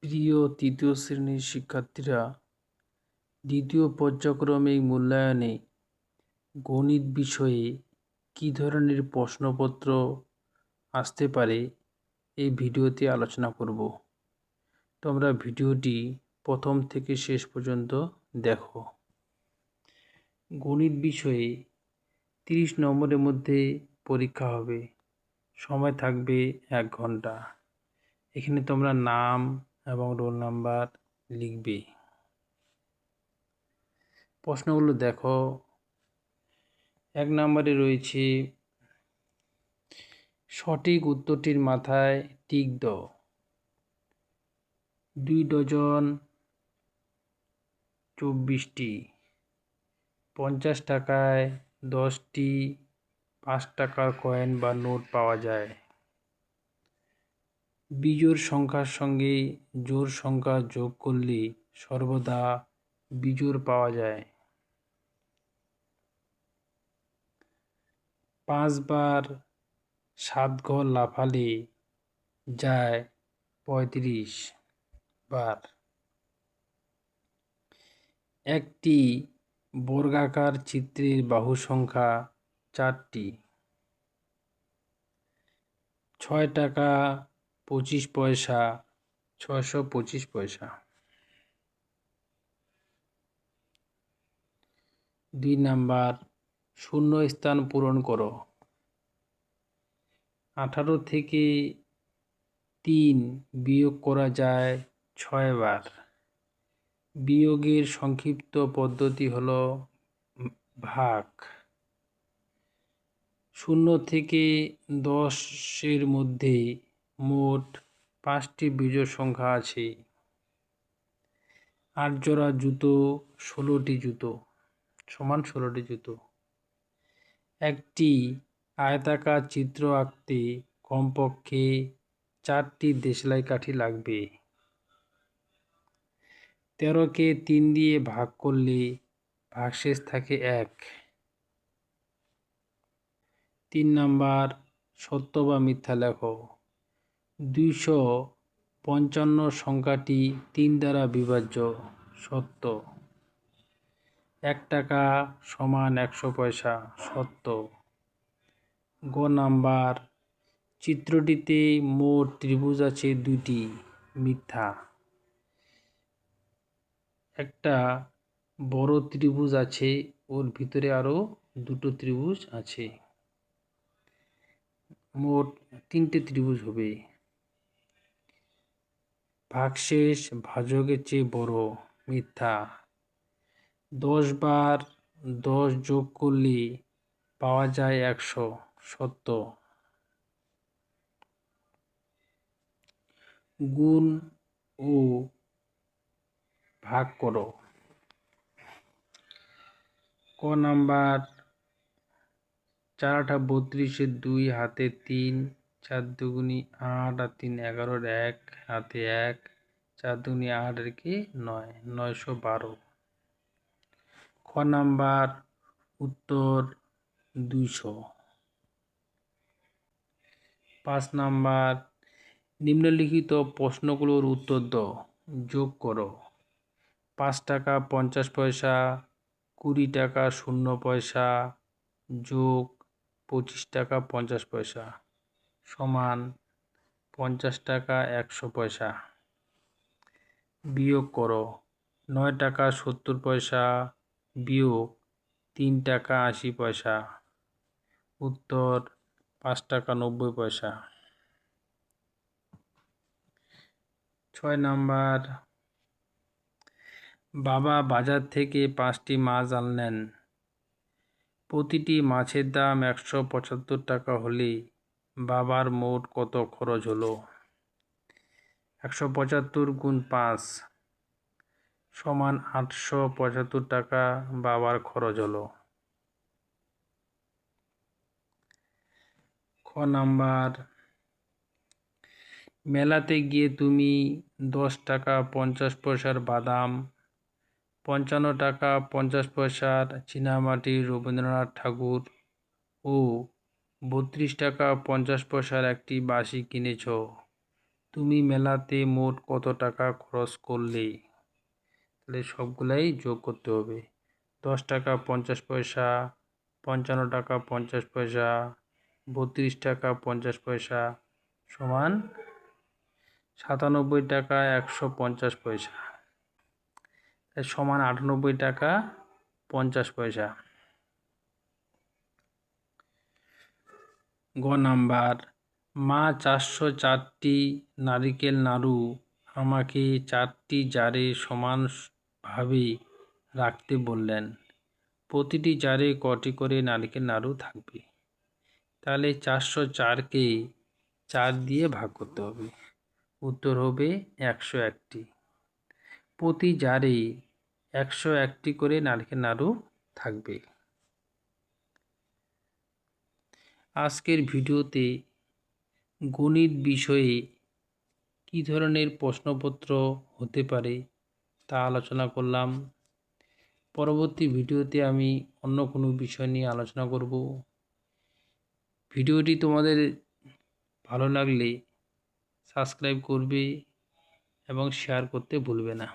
প্রিয় তৃতীয় শ্রেণীর শিক্ষার্থীরা, দ্বিতীয় পর্যায়ক্রমিক মূল্যায়নে গণিত বিষয়ে কী ধরনের প্রশ্নপত্র আসতে পারে এই ভিডিওতে আলোচনা করব। তোমরা ভিডিওটি প্রথম থেকে শেষ পর্যন্ত দেখো। গণিত বিষয়ে 30 নম্বরের মধ্যে পরীক্ষা হবে। সময় থাকবে 1 ঘন্টা। এখানে তোমরা নাম এবং রোল নাম্বার লিখবে। প্রশ্নগুলো দেখো। 1 নম্বরে রয়েছে সঠিক উত্তরটির মাথায় টিক দাও। 2 ডজন 24টি, 50 টাকায় 10টি 5 টাকার কয়েন বা নোট পাওয়া যায়। বিজোড় সংখ্যার সঙ্গে জোড় সংখ্যা যোগ করলে সর্বদা বিজোড় পাওয়া যায়। 5 বার 7 ঘর লাফালে যায় 35 বার। একটি বর্গাকার চিত্রের বাহু সংখ্যা 4টি। 6 টাকা 25 পয়সা 625 পয়সা। 2 নাম্বার, শূন্য স্থান পূরণ করো। 18 থেকে 3 বিয়োগ করা যায় 6 বার। বিয়োগের সংক্ষিপ্ত পদ্ধতি হলো ভাগ। 0 থেকে 10-এর মধ্যে মোট 5টি বিজোড় সংখ্যা আছে। 8 জোড়া জুতো 16টি জুতো সমান 16টি জুতো। একটি আয়তাকার চিত্র আঁকতে কমপক্ষে 4টি দেশলাই কাঠি লাগবে। 13কে 3 দিয়ে ভাগ করলে ভাগশেষ থাকে 1। 3 নাম্বার, সত্য বা মিথ্যা লেখো। 255 সংখ্যাটি 3 দ্বারা বিভাজ্য। সত্য। 1 টাকা সমান 100 পয়সা। সত্য। গ নাম্বার, চিত্রটিতে মোট ত্রিভুজ আছে 2টি। মিথ্যা। একটা বড় ত্রিভুজ আছে, ওর ভিতরে আরো 2টো ত্রিভুজ আছে। মোট 3টে ত্রিভুজ হবে। ভাগশেষ ভাজকের চেয়ে বড়। মিথ্যা। 10 বার 10 যোগ করলে পাওয়া যায় 100। সত্য। গুণ ও ভাগ করো। ক নাম্বার, 4 8 32 2 হাতে 3, 4 দুগুনি 8 আর 3 11, 1 হাতে 1, 4 দুগুনি 8 আর কি 9, 912। খ নাম্বার, উত্তর 200। 5 নাম্বার, নিম্নলিখিত প্রশ্নগুলোর উত্তর দাও, যোগ করো। 5 টাকা 50 পয়সা 20 টাকা 0 পয়সা যোগ 25 টাকা 50 পয়সা সমান 50 টাকা 100 পয়সা। বিয়োগ করো। 9 টাকা 70 পয়সা বিয়োগ 3 টাকা 80 পয়সা। উত্তর 5 টাকা 90 পয়সা। 6 নাম্বার, বাবা বাজার থেকে 5টি মাছ আনলেন। প্রতিটি মাছের দাম 175 টাকা হলে বাবার মোট কত খরচ হলো? 175 গুণ 5 সমান 875 টাকা বাবার খরচ হলো। খ নাম্বার, মেলাতে গিয়ে তুমি 10 টাকা 50 পয়সার বাদাম, 55 টাকা 50 পয়সার চীনামাটির রবীন্দ্রনাথ ঠাকুর ও 32 টাকা 50 পয়সার একটি বাঁশি কিনেছ। তুমি মেলাতে মোট কত টাকা খরচ করলে? তাহলে সবগুলাই যোগ করতে হবে। 10 টাকা 50 পয়সা, 55 টাকা 50 পয়সা, 32 টাকা 50 পয়সা সমান 97 টাকা 150 পয়সা, সমান 98 টাকা 50 পয়সা। গ নাম্বার, মা 404টি নারিকেল নাড়ু আমাকে 4টি জারে সমানভাবে রাখতে বললেন। প্রতিটি জারে কটি করে নারিকেল নাড়ু থাকবে? তাহলে 404কে 4 দিয়ে ভাগ করতে হবে। উত্তর হবে 101টি। প্রতি জারে 101টি করে নারকেল নাড়ু থাকবে। আজকের ভিডিওতে গণিত বিষয়ে কী ধরনের প্রশ্নপত্র হতে পারে তা আলোচনা করলাম। পরবর্তী ভিডিওতে আমি অন্য কোনো বিষয় নিয়ে আলোচনা করব। ভিডিওটি তোমাদের ভালো লাগলে সাবস্ক্রাইব করবে এবং শেয়ার করতে ভুলবে না।